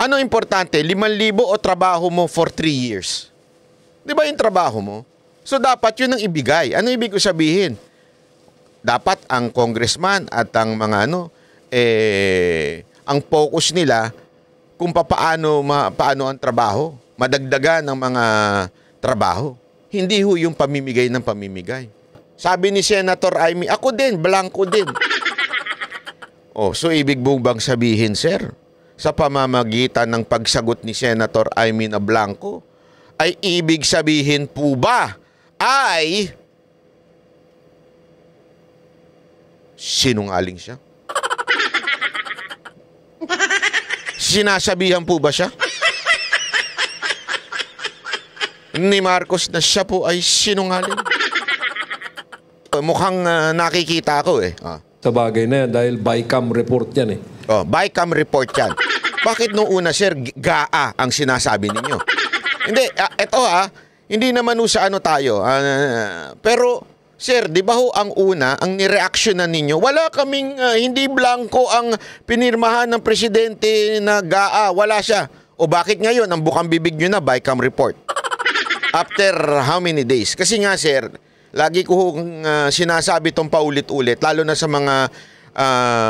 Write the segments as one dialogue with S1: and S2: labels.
S1: Ano importante? 5,000 o trabaho mo for 3 years? Di ba yung trabaho mo? So dapat yun ang ibigay. Ano ibig ko sabihin? Dapat ang congressman at ang mga ang focus nila kung paano ang trabaho. Madagdagan ng mga trabaho. Hindi ho yung pamimigay ng pamimigay. Sabi ni Senator Amy, ako din, blanco din. Oh, so ibig bang sabihin, sir, sa pamamagitan ng pagsagot ni Senator Amy na blanco, ay ibig sabihin po ba ay sinungaling siya? Sinasabihan po ba siya ni Marcos na siya po ay sinungaling? Mukhang nakikita ako eh.
S2: Sa bagay na yan dahil BICAM report yan eh.
S1: Oh, BICAM report yan. Bakit nung una, sir, GAA ang sinasabi ninyo? Hindi, eto hindi naman sa tayo. Pero, sir, di ba ho ang una, ang nireaksyonan ninyo, wala kaming, hindi blanco ang pinirmahan ng presidente na GAA. Wala siya. O bakit ngayon, ang bukang bibig nyo na, BICAM report? After how many days? Kasi nga, sir, lagi ko sinasabi itong paulit-ulit, lalo na sa mga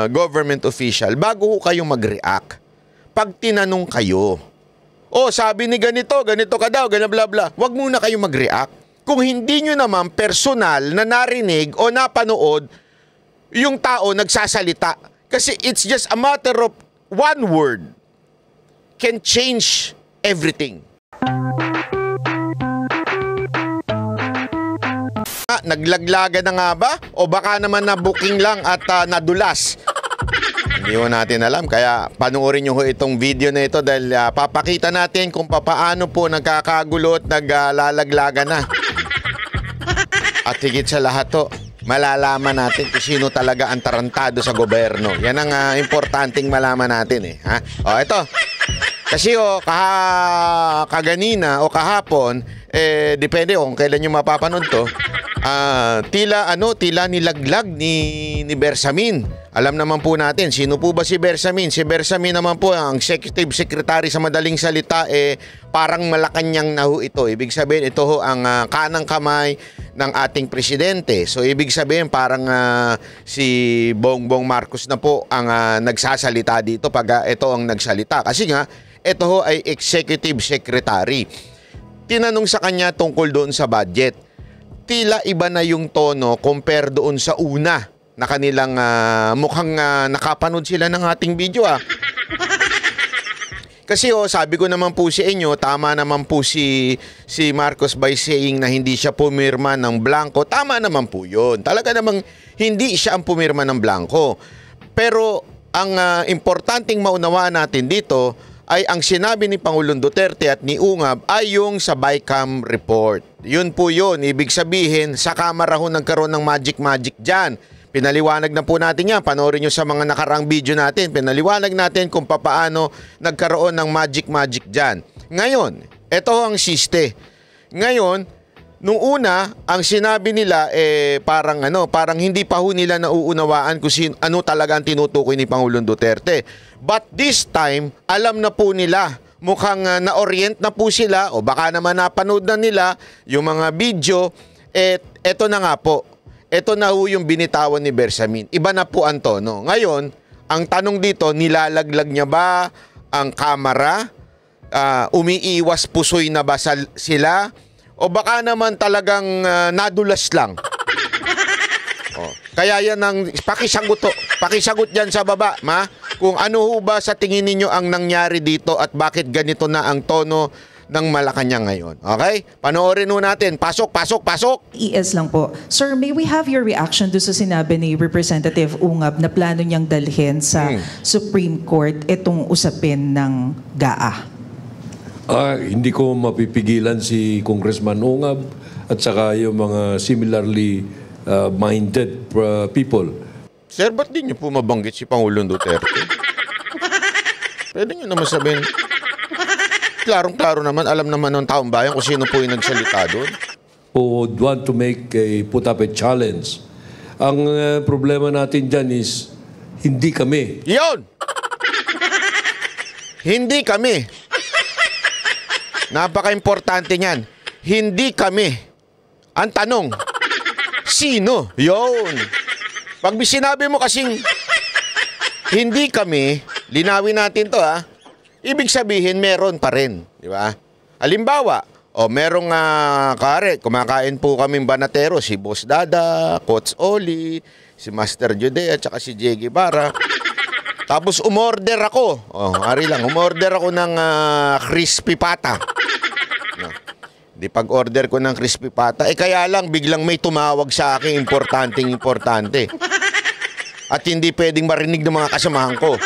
S1: government official, bago ho kayong mag-react, pag tinanong kayo, sabi ni ganito ka daw, ganyan bla bla, wag muna kayong mag-react. Kung hindi nyo naman personal na narinig o napanood yung tao nagsasalita. Kasi it's just a matter of one word can change everything. Naglaglaga na nga ba? O baka naman na booking lang at nadulas? Hindi ko natin alam. Kaya panoorin nyo itong video na ito dahil papakita natin kung paano po nagkakagulo at naglalaglaga na. At higit sa lahat to, malalaman natin kung sino talaga ang tarantado sa gobyerno. Yan ang importanteng malaman natin eh. Ito. Kasi kaganina o kahapon, depende kung kailan nyo mapapanood to, tila nilaglag ni Bersamin. Alam naman po natin, sino po ba si Bersamin? Si Bersamin naman po, ang executive secretary sa madaling salita, parang Malacanang na ho ito. Ibig sabihin, ito ho ang kanang kamay ng ating presidente. So, ibig sabihin, parang si Bongbong Marcos na po ang nagsasalita dito pag ito ang nagsalita. Kasi nga, ito ho ay executive secretary. Tinanong sa kanya tungkol doon sa budget. Tila iba na yung tono compare doon sa una na kanilang mukhang nakapanood sila ng ating video Kasi sabi ko naman po sa inyo, tama naman po si Marcos by saying na hindi siya pumirma ng blanco. Tama naman po yun. Talaga namang hindi siya ang pumirma ng blanco. Pero ang importanteng maunawaan natin dito ay ang sinabi ni Pangulong Duterte at ni Ungab ay yung sa BICAM report. Yun po yun. Ibig sabihin, sa kamera ho nagkaroon ng magic dyan. Pinaliwanag na po natin yan. Panoorin nyo sa mga nakaraang video natin. Pinaliwanag natin kung paano nagkaroon ng magic dyan. Ngayon, ito ang siste. Ngayon, nung una, ang sinabi nila parang hindi pa ho nila nauunawaan kung ano talaga ang tinutukoy ni Pangulong Duterte. But this time, alam na po nila. Mukhang na-orient na po sila o baka naman napanood na nila yung mga video. Eto na nga po. Ito na ho yung binitawan ni Bersamin. Iba na po ang tono. Ngayon, ang tanong dito, nilalaglag niya ba ang kamera? Umiiwas pusoy na ba sila? O baka naman talagang nadulas lang? Kaya yan ang pakisagot dyan sa baba, kung ano ho ba sa tingin ninyo ang nangyari dito at bakit ganito na ang tono ng Malacanang ngayon. Okay? Panoorin ho natin. Pasok.
S3: ES lang po. Sir, may we have your reaction doon sa sinabi ni Representative Ungab na plano niyang dalhin sa Supreme Court itong usapin ng GAA?
S2: Hindi ko mapipigilan si Congressman Ungab at saka yung mga similarly minded people.
S1: Sir, ba't di niyo po mabanggit si Pangulong Duterte? Pwede niyo naman sabihin, klarong-klaro naman, alam naman ng taong bayan kung sino po yung nagsalita doon.
S2: Who would want to put up a challenge. Ang problema natin dyan is, hindi kami.
S1: Yun! Hindi kami. Napaka-importante niyan. Hindi kami. Ang tanong, sino? Yun. Pag sinabi mo kasing hindi kami, linawin natin to ha. Ibig sabihin meron pa rin, di ba? Halimbawa, merong kare, kumakain po kaming banatero, si Boss Dada, Coach Oli, si Master Jude at saka si Jay Guevara. Tapos umorder ako. Umorder ako ng crispy pata. Di pag-order ko ng crispy pata, kaya lang biglang may tumawag sa akin, importante. At hindi pwedeng marinig ng mga kasamahan ko.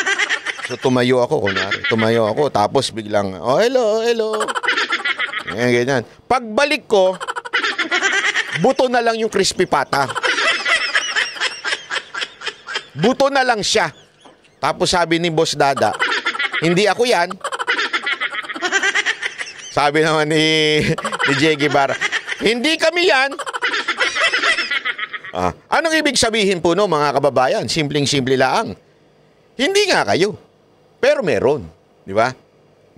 S1: So tumayo ako, tapos biglang, hello. Ganyan. Pagbalik ko, buto na lang yung crispy pata. Buto na lang siya. Tapos sabi ni Boss Dada, hindi ako yan. Sabi naman ni Jay Guevara, hindi kami yan. Anong ibig sabihin po no, mga kababayan? Simpleng-simple lang. Hindi nga kayo. Pero meron. Di ba?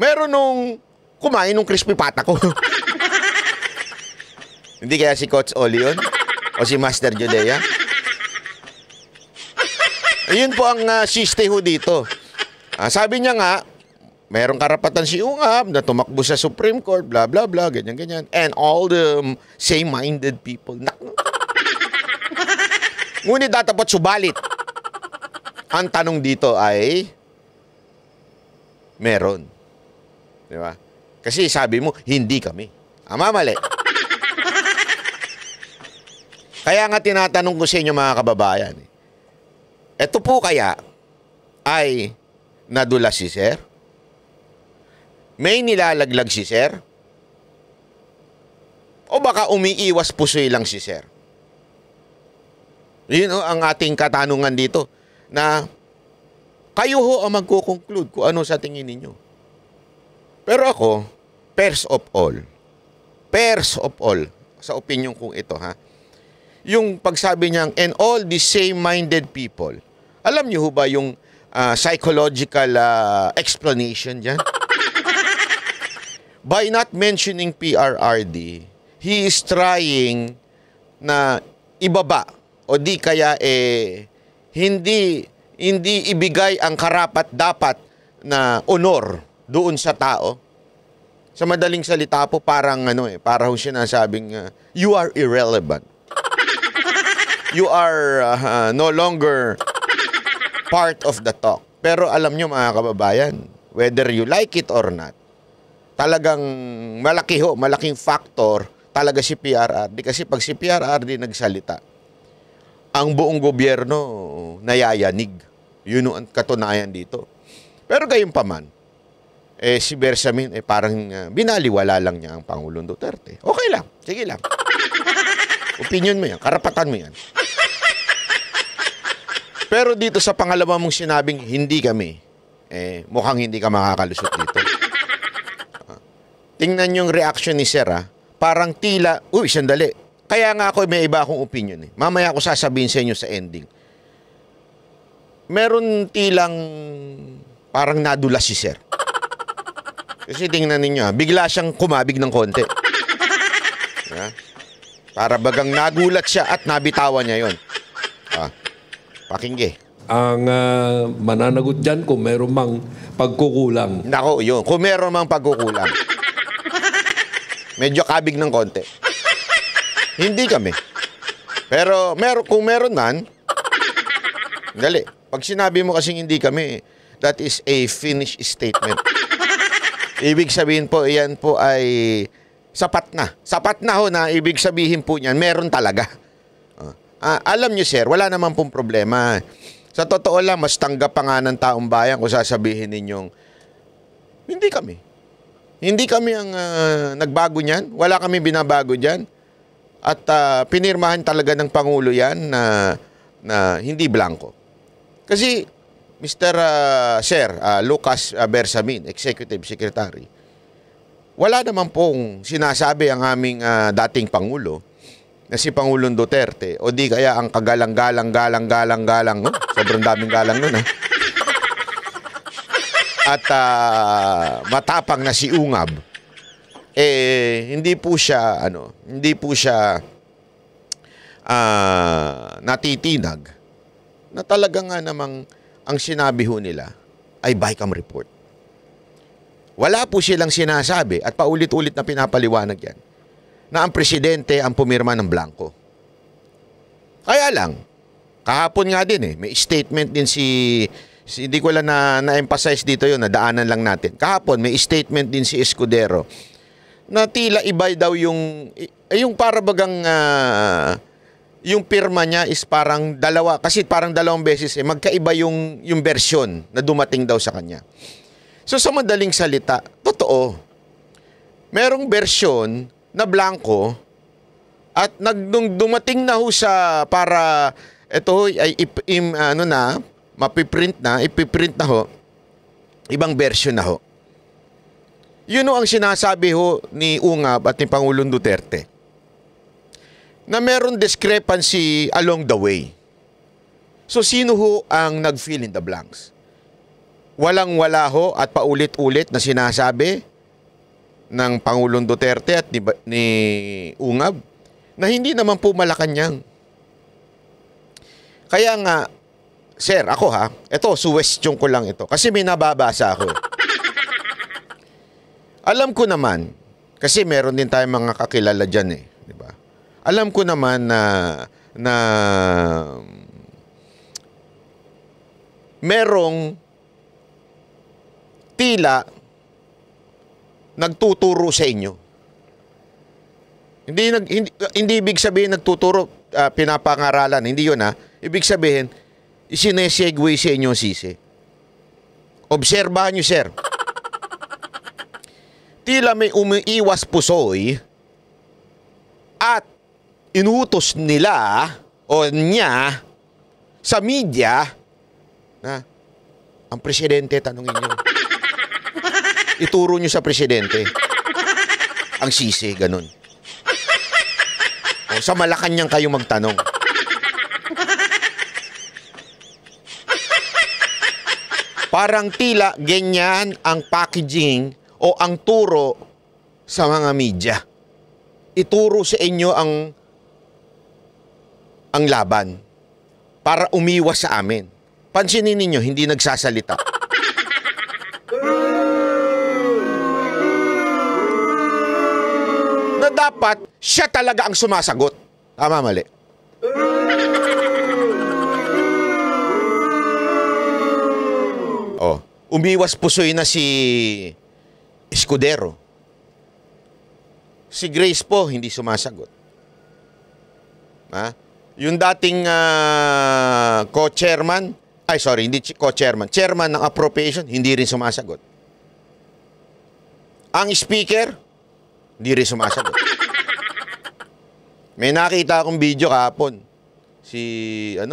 S1: Meron nung kumain nung crispy pata ko. Hindi kaya si Coach Oli yun? O si Master Judea? Ayun po ang siste ho dito. Sabi niya nga, mayroong karapatan si Ungab na tumakbo sa Supreme Court, blah, blah, blah, ganyan. And all the same-minded people. Ngunit dapat subalit. Ang tanong dito ay, meron. Di ba? Kasi sabi mo, hindi kami. Mali. Kaya nga tinatanong ko sa inyo mga kababayan, ito po kaya ay nadula si Sir? May nilalaglag si Sir? O baka umiiwas pusoy lang si Sir? Yun ang ating katanungan dito na kayo ho ang magko-conclude kung ano sa tingin ninyo. Pero ako, first of all, sa opinion kong ito yung pagsabi niyang and all the same-minded people, alam niyo ho ba yung psychological explanation dyan? By not mentioning PRRD, he is trying na ibaba o di kaya hindi ibigay ang karapat-dapat na honor doon sa tao. Sa madaling salita po, parang parang siya nasabing you are irrelevant. You are no longer part of the talk. Pero alam nyo mga kababayan, whether you like it or not, talagang malaking factor talaga si PRRD. Kasi pag si PRRD nagsalita, ang buong gobyerno nayayanig. Yun ang katunayan dito. Pero gayunpaman, si Bersamin parang binaliwala lang niya ang Pangulong Duterte. Okay lang, sige lang. Opinion mo yan, karapatan mo yan. Pero dito sa pangalawa mong sinabing hindi kami, mukhang hindi ka makakalusot dito. Tingnan yung reaction ni Sir parang tila, sandali. Kaya nga ako may iba akong opinion Mamaya ako sasabihin sa inyo sa ending. Meron tilang parang nadula si Sir. Kasi tingnan ninyo bigla siyang kumabig ng konti. Para bagang nagulat siya at nabitawan niya yon. Pakingge.
S2: Ang mananagot dyan kung meron mang pagkukulang.
S1: Nako, yun. Kung meron mang pagkukulang. Medyo kabig ng konti. Hindi kami. Pero kung meron man, dali. Pag sinabi mo kasing hindi kami, that is a finished statement. Ibig sabihin po, iyan po ay sapat na. Sapat na ho na ibig sabihin po niyan, meron talaga. Alam niyo sir, wala naman pong problema. Sa totoo lang, mas tanggap pa nga ng taong bayan kung sasabihin ninyong, hindi kami. Hindi kami ang nagbago niyan. Wala kami binabago diyan. At pinirmahan talaga ng Pangulo yan na hindi blanco. Kasi, Mr. Sir Lucas Bersamin, Executive Secretary, wala naman pong sinasabi ang aming dating Pangulo na si Pangulong Duterte o di kaya ang kagalang-galang, sobrang daming galang nun at matapang na si Ungab, hindi po siya natitinag na talaga nga namang ang sinabi ho nila ay BICAM report. Wala po silang sinasabi at paulit-ulit na pinapaliwanag yan na ang presidente ang pumirma ng blanco. Kaya lang, kahapon nga din may statement din si hindi ko lang na-emphasize dito yun, nadaanan lang natin. Kahapon may statement din si Escudero na tila ibay daw yung para bagang yung pirma niya is parang dalawa, kasi parang dalawang beses magkaiba yung version na dumating daw sa kanya. So sa madaling salita, totoo. Merong version na blanco at nung dumating na ho sa para ito ay ipiprint na ho, ibang version na ho. Yun ho ang sinasabi ho ni Ungab at ni Pangulong Duterte na meron discrepancy along the way. So sino ho ang nag-fill in the blanks? Walang-wala ho at paulit-ulit na sinasabi ng Pangulong Duterte at ni Ungab na hindi naman po Malacanang. Kaya nga, sir, ako ito, suwestiyon ko lang ito. Kasi may nababasa ako. Alam ko naman, kasi meron din tayong mga kakilala dyan di ba? Alam ko naman na merong tila nagtuturo sa inyo. Hindi ibig sabihin nagtuturo, pinapangaralan. Hindi yun Ibig sabihin, isinesegue sa inyo sisi. Obserbahan nyo, sir. Tila may umiiwas pusoy at inutos nila o niya sa media na ang presidente, tanungin nyo. Ituro nyo sa presidente ang sisi, ganun. O, sa Malacanang kayo magtanong. Parang tila ganyan ang packaging o ang turo sa mga media. Ituro sa inyo ang laban para umiwas sa amin. Pansinin ninyo, hindi nagsasalita. Na dapat siya talaga ang sumasagot. Tama, mali? Umiwas pusoy na si Escudero. Si Grace po, hindi sumasagot. Yung dating co-chairman, hindi co-chairman, chairman ng appropriation, hindi rin sumasagot. Ang speaker, hindi rin sumasagot. May nakita akong video kahapon.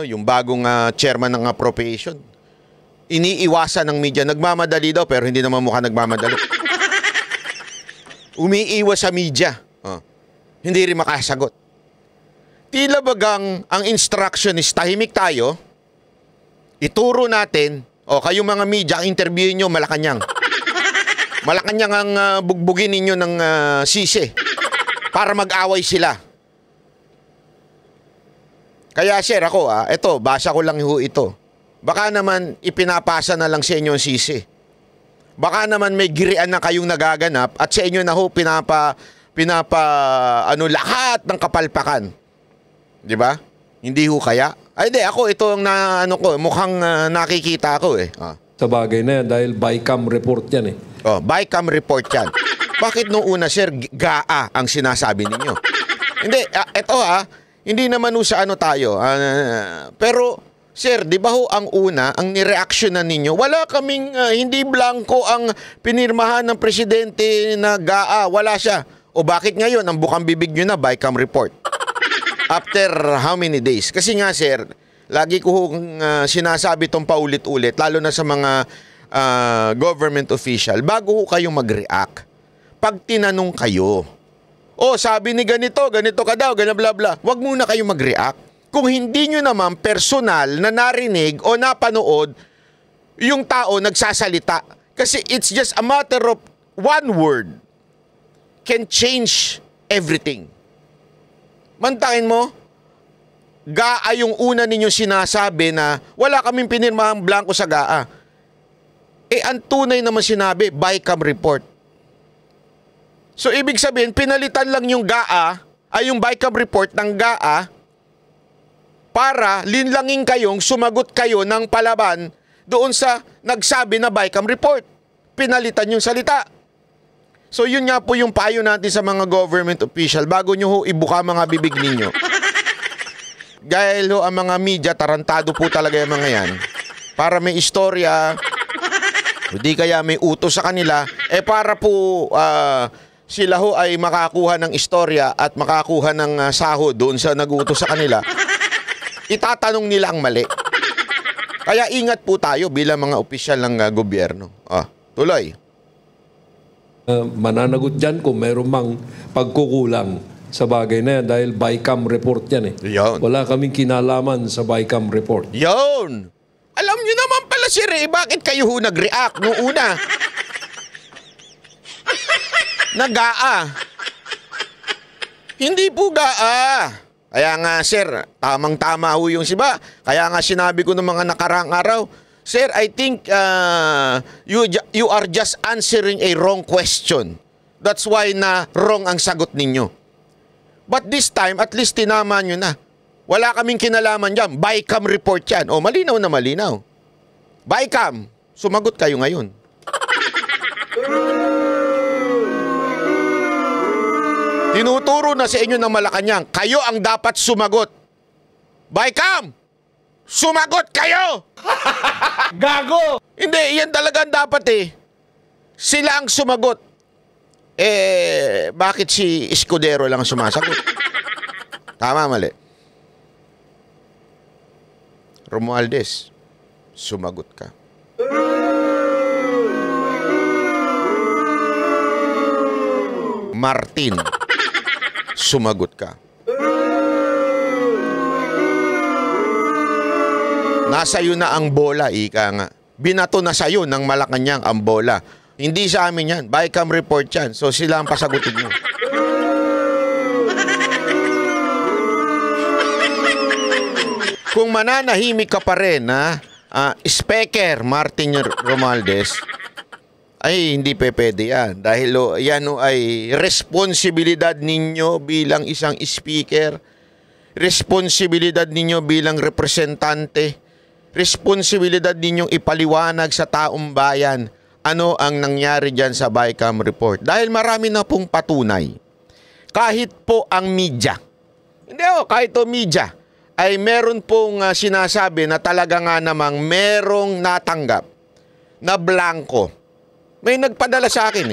S1: Yung bagong chairman ng appropriation. Iniiwasan ng media. Nagmamadali daw, pero hindi naman mukha nagmamadali. Umiiwas sa media. Hindi rin makasagot. Tila bagang ang instruction is tahimik tayo, ituro natin, kayong mga media, ang interview nyo, Malacanang. Malacanang ang bugbugin ninyo ng sisi para mag-away sila. Kaya sir, ako, ito, basa ko lang ito. Baka naman ipinapasa na lang sa inyo ang sisi. Baka naman may girian na kayong nagaganap at sa inyo na lahat ng kapalpakan. 'Di ba? Hindi ho kaya? Hindi, ako ito ang mukhang nakikita ko
S2: Sa bagay na yan dahil BICAM report yan
S1: BICAM report yan. Bakit nung una, sir, GAA ang sinasabi ninyo? Hindi, ito hindi naman sa tayo. Pero sir, di ba ho ang una, ang nireaksyonan ninyo, wala kaming, hindi blanco ang pinirmahan ng presidente na GAA, wala siya. O bakit ngayon, ang bukang bibig nyo na, BICAM report? After how many days? Kasi nga sir, lagi ko sinasabi itong paulit-ulit, lalo na sa mga government official, bago ho kayong mag-react, pag tinanong kayo, sabi ni ganito ka daw, ganyan bla bla, wag muna kayong mag-react. Kung hindi nyo naman personal na narinig o napanood yung tao nagsasalita, Kasi it's just a matter of one word can change everything. Mantakin mo, GAA yung una ninyong sinasabi na wala kaming pinirmahang blanco sa GAA. Ang tunay naman sinabi, BICAM report. So, ibig sabihin, pinalitan lang yung GAA, yung BICAM report ng GAA para linlangin kayong sumagot kayo ng palaban doon sa nagsabi na BICAM report. Pinalitan yung salita. So yun nga po yung payo natin sa mga government official bago nyo ho ibuka mga bibig ninyo. Dahil ho ang mga media, tarantado po talaga yung mga yan. Para may istorya, hindi kaya may utos sa kanila, para po sila ho ay makakuha ng istorya at makakuha ng sahod doon sa nag-utos sa kanila. Itatanong nila ang mali. Kaya ingat po tayo bilang mga opisyal ng gobyerno. Tuloy.
S2: Mananagot dyan kung meron mang pagkukulang sa bagay na yan dahil BICAM report yan eh.
S1: Yun.
S2: Wala kaming kinalaman sa BICAM report.
S1: Yun! Alam nyo naman pala si Ray, bakit kayo ho nag-react noong una? Nag-GAA. Hindi po GAA. Kaya nga sir, tamang-tama ho yung siba. Kaya nga sinabi ko ng mga nakaraang araw, sir, I think you are just answering a wrong question. That's why na wrong ang sagot ninyo. But this time, at least tinama nyo na. Wala kaming kinalaman dyan. BICAM report yan. Malinaw na malinaw. BICAM, sumagot kayo ngayon. Tinuturo na sa inyo ng Malacanang, kayo ang dapat sumagot. BICAM, sumagot kayo!
S4: Gago!
S1: Hindi, yan talagang dapat Sila ang sumagot. Bakit si Escudero lang ang sumasagot? Tama, mali. Romualdez, sumagot ka. Martin, sumagot ka. Nasa iyo na ang bola, ika nga. Binato na sa iyo ng Malacanang ang bola. Hindi sa amin yan. BICAM report yan. So sila ang pasagutin nyo. Kung mananahimik ka pa rin, Speaker Martin Romualdez, ay hindi pwede yan. Dahil yan ay responsibilidad ninyo bilang isang speaker, responsibilidad ninyo bilang representante, responsibilidad ninyong ipaliwanag sa taong bayan ano ang nangyari dyan sa BICAM report. Dahil marami na pong patunay. Kahit po ang media, kahit po media, ay meron pong sinasabi na talaga nga namang merong natanggap na blanco. May nagpadala sa akin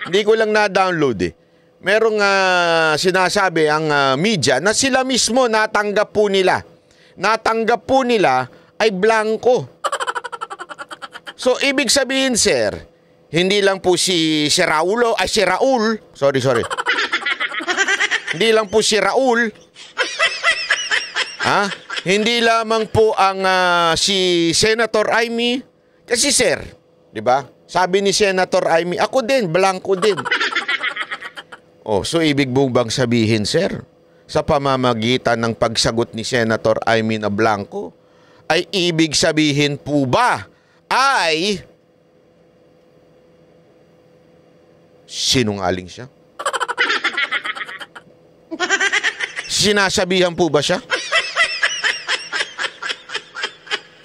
S1: Hindi ko lang na-download Merong sinasabi ang media na sila mismo natanggap po nila. Natanggap po nila ay blanco. So, ibig sabihin, sir, hindi lang po si Raul. Sorry. Hindi lang po si Raul. Hindi lamang po ang si Senator Amy. Kasi, sir, di ba? Sabi ni Senator Amy, ako din, blanco din. So ibig bang sabihin, sir, sa pamamagitan ng pagsagot ni Senator Amy na blanco, ay ibig sabihin po ba ay sinungaling siya? Sinasabihan po ba siya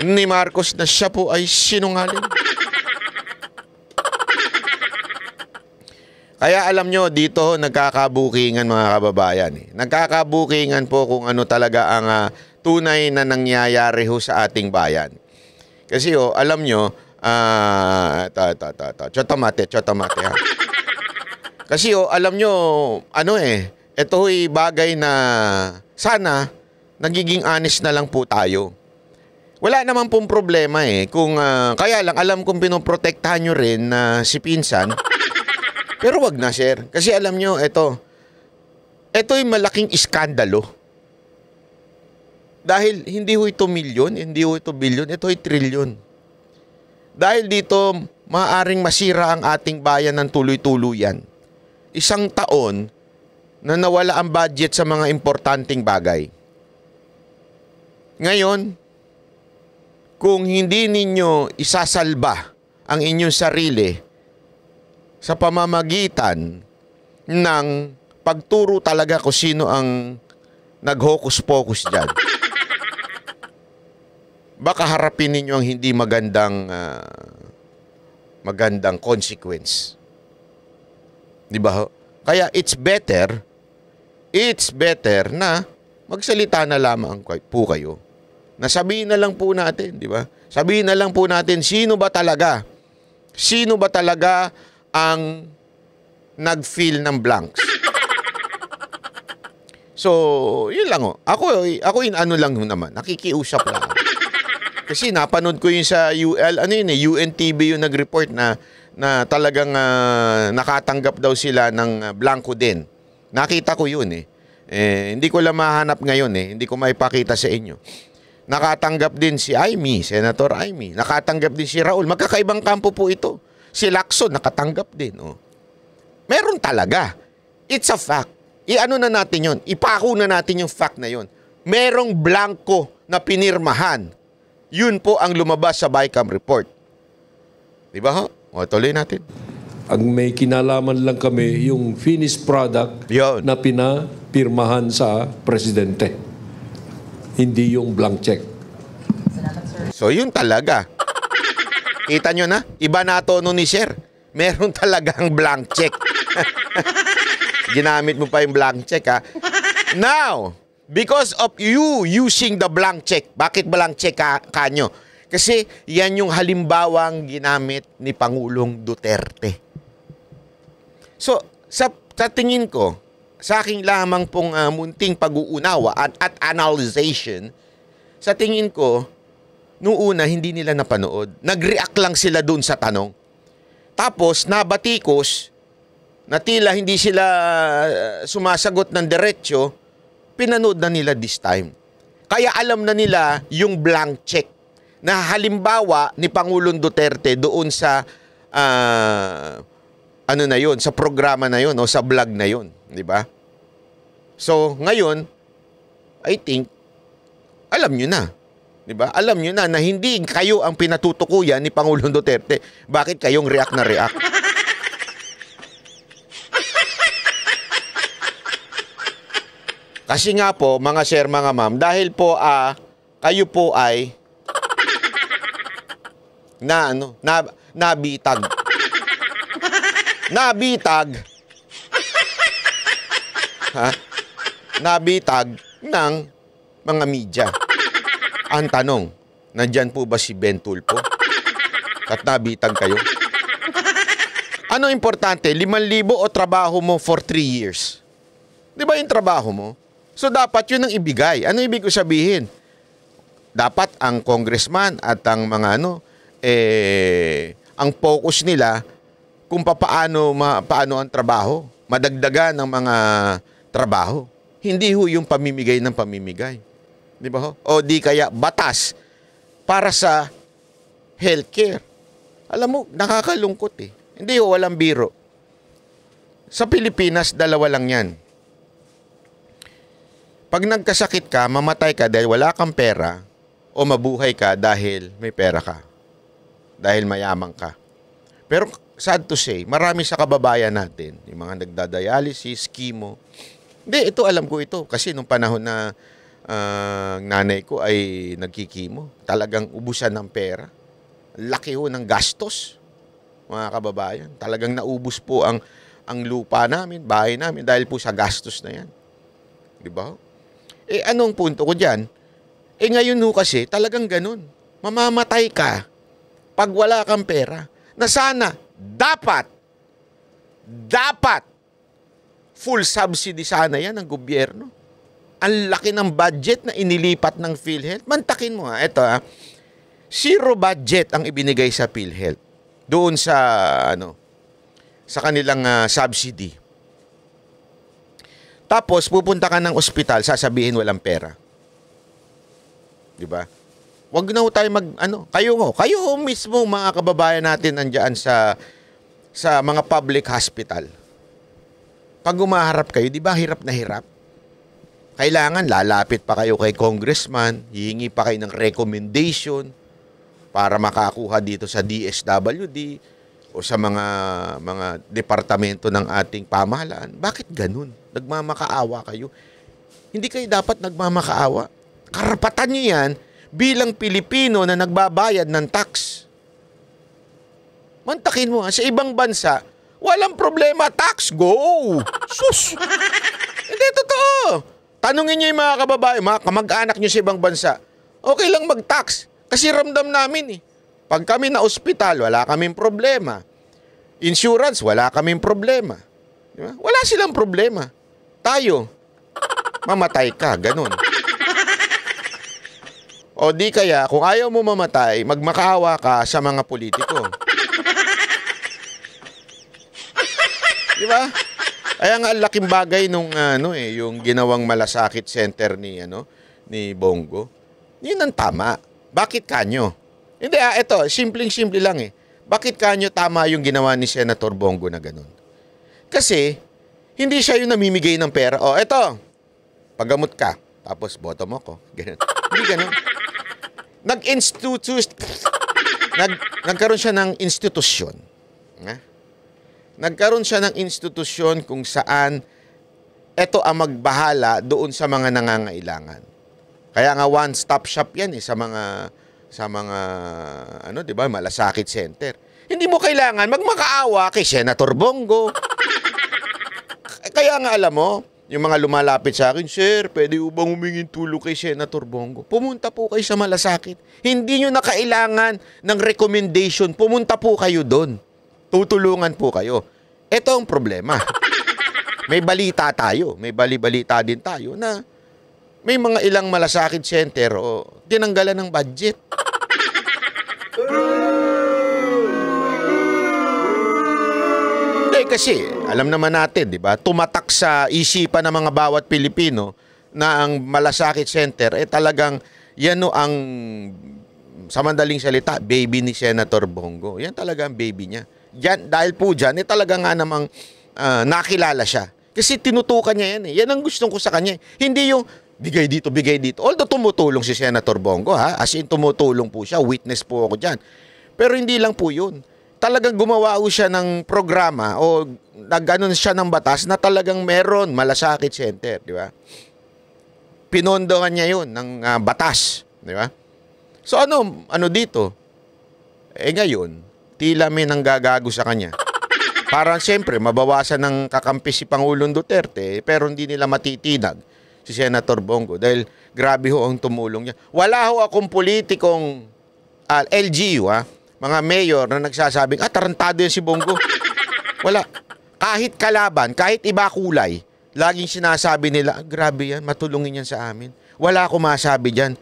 S1: ni Marcos na siya po ay sinungaling? Kaya alam nyo, dito nagkakabukingan mga kababayan. Nagkakabukingan po kung ano talaga ang tunay na nangyayari ho sa ating bayan. Kasi alam nyo, chotomate ha. Kasi alam nyo, ito ho'y bagay na sana nagiging honest na lang po tayo. Wala naman pong problema kung kaya lang alam kong pinoprotektahan nyo rin na si pinsan. Pero wag na, sir. Kasi alam nyo, ito'y malaking iskandalo. Dahil hindi ho ito milyon, hindi ho ito bilyon, ito'y trilyon. Dahil dito, maaaring masira ang ating bayan ng tuloy-tuluyan. Isang taon na nawala ang budget sa mga importanteng bagay. Ngayon, kung hindi ninyo isasalba ang inyong sarili sa pamamagitan ng pagturo talaga kung sino ang nag-hocus-pocus dyan, baka harapin ninyo ang hindi magandang consequence. Di ba ho? Kaya it's better na magsalita na lamang po kayo. Nasabihin na lang po natin, di ba? Sabihin na lang po natin, sino ba talaga ang nag-fill ng blanks? So, yun lang ho. Ako ano lang naman, nakikiusap lang. Kasi napanood ko yun sa UNTV yung nag-report na talagang nakatanggap daw sila ng blanco din. Nakita ko yun eh. Hindi ko lang mahanap ngayon eh. Hindi ko maipakita sa inyo. Nakatanggap din si Amy, Senator Amy. Nakatanggap din si Raul. Magkakaibang kampo po ito. Si Lacson, nakatanggap din. Oh. Meron talaga. It's a fact. I-ano na natin yun. Ipako na natin yung fact na yun. Merong blanco na pinirmahan. Yun po ang lumabas sa BICAM report. Di ba ho? O, tuloy natin.
S2: Ang may kinalaman lang kami, yung finished product
S1: Yun.
S2: na pinapirmahan sa presidente. Hindi yung blank check.
S1: So, yun talaga. Kita nyo na? Iba na tono ni Sir. Meron talagang blank check. Ginamit mo pa yung blank check, ha? Now, because of you using the blank check, bakit blank check kanyo? Kasi yan yung halimbawang ginamit ni Pangulong Duterte. So, sa tingin ko, sa aking lamang pong munting pag-uunawa at analyzation, sa tingin ko, noong una hindi nila napanood. Nag-react lang sila dun sa tanong. Tapos, nabatikos, na tila hindi sila sumasagot ng diretsyo, pinanood na nila this time. Kaya alam na nila yung blank check na halimbawa ni Pangulong Duterte doon sa sa programa na yun o sa vlog na yun, di ba? So, ngayon, I think, alam nyo na. Di ba? Alam nyo na hindi kayo ang pinatutukuyan ni Pangulong Duterte. Bakit kayong react na react? Kasi nga po, mga sir, mga ma'am, dahil po kayo po ay nabitag. Nabitag ng mga media. Ang tanong, nandyan po ba si Ben Tulfo? At nabitag kayo? Ano importante, 5,000 o trabaho mo for 3 years? Di ba yung trabaho mo? So dapat yun ang ibigay. Ano ibig ko sabihin? Dapat ang congressman at ang mga ang focus nila kung paano ang trabaho, madagdagan ng mga trabaho. Hindi ho yung pamimigay ng pamimigay. Di ba ho? O di kaya batas para sa healthcare. Alam mo, nakakalungkot eh. Hindi ho, walang biro. Sa Pilipinas, 2 lang yan. Pag nagkasakit ka, mamatay ka dahil wala kang pera o mabuhay ka dahil may pera ka. Dahil mayaman ka. Pero sad to say, marami sa kababayan natin, yung mga nagdadialysis, chemo. Hindi, ito alam ko ito. Kasi nung panahon na nanay ko ay nagkikimo, talagang ubusan ng pera. Laki ho ng gastos, mga kababayan. Talagang naubos po ang lupa namin, bahay namin, dahil po sa gastos na yan. Di ba? Anong punto ko dyan? Ngayon ho kasi, talagang ganun. Mamamatay ka pag wala kang pera. Na sana, dapat, full subsidy sana yan ng gobyerno. Ang laki ng budget na inilipat ng PhilHealth. Mantakin mo ha, ito ha. 0 budget ang ibinigay sa PhilHealth. Doon sa, sa kanilang subsidy. Tapos, pupunta ka ng ospital, sasabihin walang pera. Diba? Wag na ho tayo kayo ho mismo mga kababayan natin nandiyan sa mga public hospital. Pag umaharap kayo, di ba hirap na hirap? Kailangan lalapit pa kayo kay congressman, hihingi pa kayo ng recommendation para makakuha dito sa DSWD o sa mga departamento ng ating pamahalaan. Bakit ganun? Nagmamakaawa kayo. Hindi kayo dapat nagmamakaawa. Karapatan niyo yan bilang Pilipino na nagbabayad ng tax. Mantakin mo, sa ibang bansa, walang problema, tax, go! Sus! Hindi, totoo. Tanungin niyo yung mga kababayan, mga kamag-anak niyo sa ibang bansa, okay lang mag-tax. Kasi ramdam namin eh. Pag kami na ospital, wala kaming problema. Insurance, wala kaming problema. Diba? Wala silang problema. Tayo, mamatay ka, ganun. O di kaya, kung ayaw mo mamatay, magmakaawa ka sa mga politiko. Di ba? Kaya nga laking bagay nung yung ginawang malasakit center ni Bongo. Yun ang tama. Bakit kanyo? Hindi ito, simpleng-simple lang eh. Bakit kanyo tama yung ginawa ni Senator Bongo na ganun? Kasi hindi siya yung namimigay ng pera. O eto, paggamot ka, tapos boto mo ko. Ganun. Hindi ganun. Nagkaroon siya ng institusyon. Nagkaroon siya ng institusyon kung saan ito ang magbahala doon sa mga nangangailangan. Kaya nga one-stop shop yan sa mga 'di ba, malasakit center. Hindi mo kailangan magmakaawa kay Senator Bongo. Kaya nga alam mo, yung mga lumalapit sa akin, "Sir, pwede bang humingin tulong kay Senator Bongo?" Pumunta po kayo sa malasakit. Hindi nyo na kailangan ng recommendation. Pumunta po kayo doon. Tutulungan po kayo. Ito ang problema. May balita tayo. May bali-balita din tayo na may mga ilang malasakit center o tinanggalan ng budget. Kasi alam naman natin, di ba? Tumatak sa isipan ng mga bawat Pilipino na ang malasakit center talagang yan ang sa madaling salita, baby ni Senator Bongo. Yan talaga ang baby niya. Yan, dahil po dyan, talaga nga namang nakilala siya. Kasi tinutukan niya yan eh. Yan ang gustong ko sa kanya. Hindi yung bigay dito, bigay dito. Although tumutulong si Senator Bongo, ha? As in tumutulong po siya. Witness po ako dyan. Pero hindi lang po yun. Talagang gumawa po siya ng programa o nag-ano siya ng batas na talagang meron malasakit center, di ba? Pinondohan niya yun ng batas, di ba? So ano dito? Ngayon, tila may nanggagago sa kanya. Parang siyempre, mabawasan ng kakampi si Pangulong Duterte, pero hindi nila matitinag si Senator Bongo dahil grabe ho ang tumulong niya. Wala ho akong politikong LGU, mga mayor na nagsasabing, tarantado yan si Bongo. Wala. Kahit kalaban, kahit iba kulay, laging sinasabi nila, grabe yan, matulungin yan sa amin. Wala akong masabi dyan.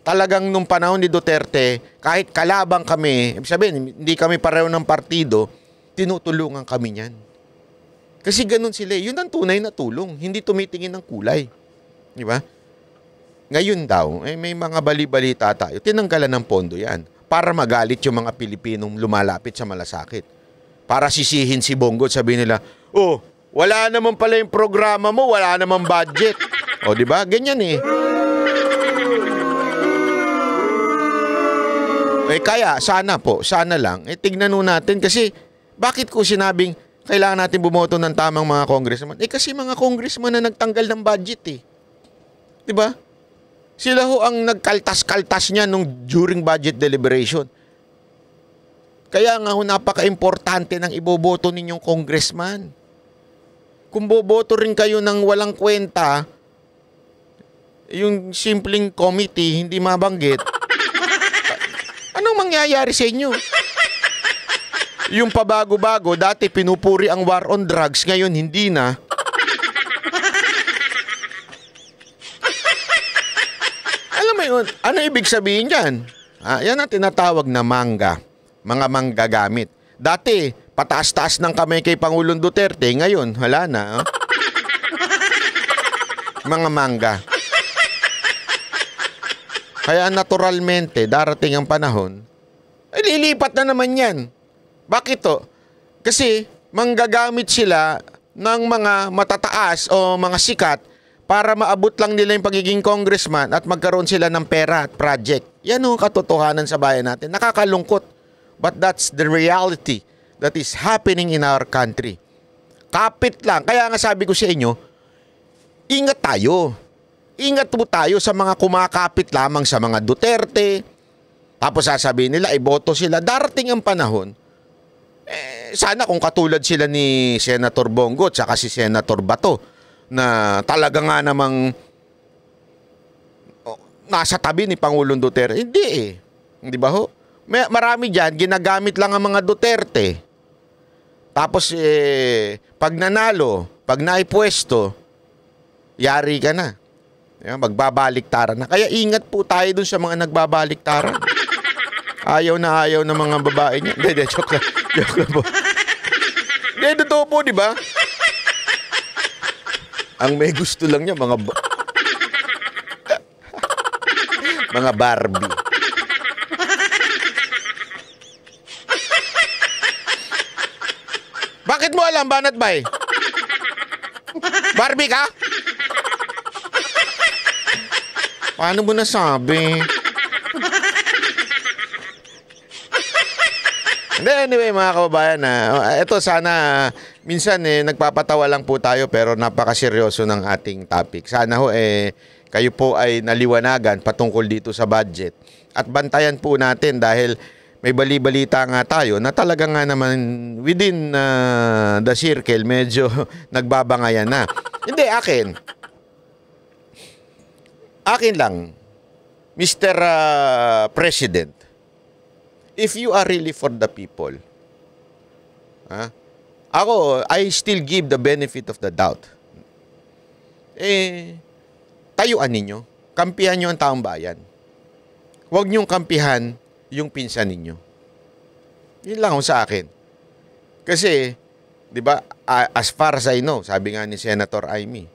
S1: Talagang nung panahon ni Duterte, kahit kalabang kami, ibig sabihin, hindi kami pareho ng partido, tinutulungan kami niyan. Kasi ganun sila. Yun ang tunay na tulong. Hindi tumitingin ng kulay. Di ba? Ngayon daw, may mga bali-balita tayo. Tinanggalan ng pondo yan para magalit yung mga Pilipinong lumalapit sa malasakit. Para sisihin si Bongo at sabihin nila, wala naman pala yung programa mo, wala naman budget. O, di ba? Ganyan eh. Kaya, sana lang, tignan nun natin kasi bakit ko sinabing kailangan natin bumoto ng tamang mga congressman? Kasi mga congressman na nagtanggal ng budget eh. Di ba? Sila ho ang nagkaltas-kaltas niya during budget deliberation. Kaya nga ho, napaka-importante ng iboboto ninyong congressman. Kung boboto rin kayo ng walang kwenta, yung simpleng committee, hindi mabanggit, anong mangyayari sa inyo? Yung pabago-bago, dati pinupuri ang war on drugs, ngayon hindi na. Alam mo yun, ano ibig sabihin yan? Yan ang tinatawag na mangga. Mga manggagamit. Dati, pataas-taas ng kamay kay Pangulong Duterte, ngayon, wala na. Mga mangga. Kaya naturalmente, darating ang panahon, ay lilipat na naman yan. Bakit to? Kasi manggagamit sila ng mga matataas o mga sikat para maabot lang nila yung pagiging congressman at magkaroon sila ng pera at project. Yan ang katotohanan sa bayan natin. Nakakalungkot. But that's the reality that is happening in our country. Kapit lang. Kaya nga sabi ko sa inyo, ingat tayo. Ingat po tayo sa mga kumakapit lamang sa mga Duterte. Tapos sasabihin nila, iboto sila. Darating ang panahon. Sana kung katulad sila ni Senator Bongo at saka si Senator Bato na talaga nga namang nasa tabi ni Pangulong Duterte. Hindi eh. Hindi ba ho? Marami dyan, ginagamit lang ang mga Duterte. Tapos pag nanalo, pag naipwesto, yari ka na. Magbabaliktaran na. Kaya ingat po tayo dun sa mga nagbabaliktaran. Ayaw na ayaw ng mga babae niya. Hindi, joke lang. Joke lang po. Hindi, totoo po, di ba? Ang may gusto lang niya, mga Barbie. Bakit mo alam, Banat Bay? Barbie ka? Paano mo nasabi? Anyway, mga kababayan, ito sana minsan nagpapatawa lang po tayo pero napakaseryoso ng ating topic. Sana ho kayo po ay naliwanagan patungkol dito sa budget. At bantayan po natin dahil may bali-balita nga tayo na talaga nga naman within the circle medyo nagbabangayan na. Hindi, akin lang, Mr. President, if you are really for the people, I still give the benefit of the doubt. Tayuan ninyo. Kampihan nyo ang taong bayan. Huwag nyong kampihan yung pinsan ninyo. Yun lang sa akin. Kasi, di ba, as far as I know, sabi nga ni Senator Amy,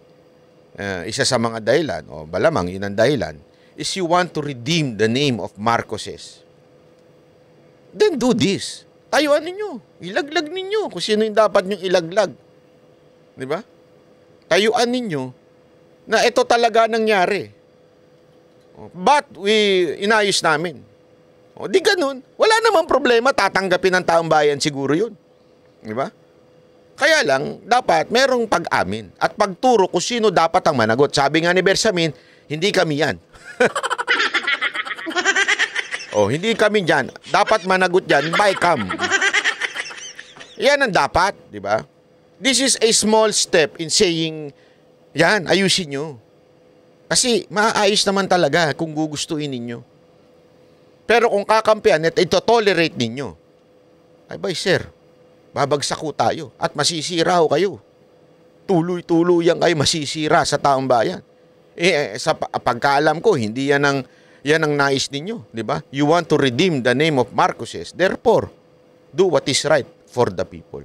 S1: isa sa mga dahilan, o balamang yun ang dahilan, is you want to redeem the name of Marcoses. Then do this. Tayuan ninyo. Ilaglag ninyo kung sino yung dapat nyong ilaglag. Di ba? Tayuan ninyo na ito talaga nangyari. But inayos namin. O di ganun. Wala namang problema. Tatanggapin ng taong bayan siguro yun. Di ba? Kaya lang, dapat merong pag-amin at pagturo kung sino dapat ang managot. Sabi nga ni Bersamin, hindi kami yan. Hindi kami dyan. Dapat managot dyan, BICAM. Yan ang dapat, di ba? This is a small step in saying, yan, ayusin nyo. Kasi maaayos naman talaga kung gugustuin ninyo. Pero kung kakampihan at ito-tolerate ninyo, ay bay sir, babagsak ko tayo at masisira ho kayo. Tuloy-tuloy kayo masisira sa taong bayan. Sa pagkaalam ko, hindi yan ang nais ninyo, di ba? You want to redeem the name of Marcoses. Therefore, do what is right for the people.